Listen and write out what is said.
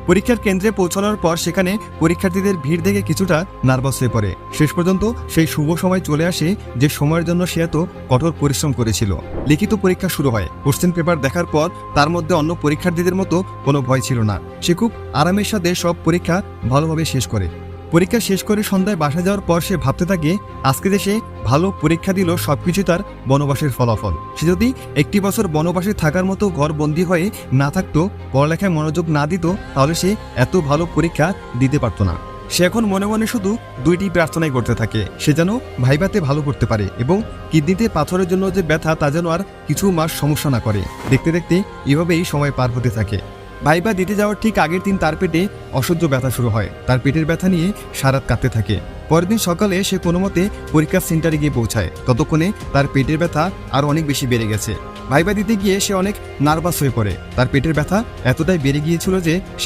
পরীক্ষার কেন্দ্রে পৌঁছানোর পর সেখানে পরীক্ষার্থীদের ভিড় দেখে কিছুটা নার্ভাস হয়ে পড়ে। শেষ পর্যন্ত সেই শুভ সময় চলে আসে যে সময়ের জন্য সে এত কঠোর পরিশ্রম করেছিল। লিখিত পরীক্ষা শুরু হয়। কোশ্চেন পেপার দেখার পর তার মধ্যে অন্য পরীক্ষার্থীদের মতো কোনো ভয় ছিল না। সে খুব আরামের সাথে সব পরীক্ষা ভালোভাবে শেষ করে। পরীক্ষা শেষ করে সন্ধ্যায় বাসা যাওয়ার পর সে ভাবতে থাকে আজকে দেশে ভালো পরীক্ষা দিল, সবকিছু তার বনবাসের ফলাফল। সে যদি একটি বছর বনবাসে থাকার মতো ঘর বন্দী হয়ে না থাকতো, পড়ালেখায় মনোযোগ না দিত, তাহলে সে এত ভালো পরীক্ষা দিতে পারতো না। সে এখন মনে মনে শুধু দুইটি প্রার্থনাই করতে থাকে, সে যেন ভাইভাতে ভালো করতে পারে এবং কিডনিতে পাথরের জন্য যে ব্যথা তা যেন আর কিছু মাস সমস্যা না করে। দেখতে দেখতে এভাবেই সময় পার হতে থাকে। ভাইবা দিতে যাওয়ার ঠিক আগের দিন তার পেটে অসহ্য ব্যথা শুরু হয়। তার পেটের ব্যথা নিয়ে সারাত কাঁদতে থাকে। পরের দিন সকালে সে কোনো মতে পরীক্ষার সেন্টারে গিয়ে পৌঁছায়। ততক্ষণে তার পেটের ব্যথা আরও অনেক বেশি বেড়ে গেছে। ভাইবা দিতে গিয়ে সে অনেক নার্ভাস হয়ে পড়ে। তার পেটের ব্যথা এতটাই বেড়ে গিয়েছিল যে সে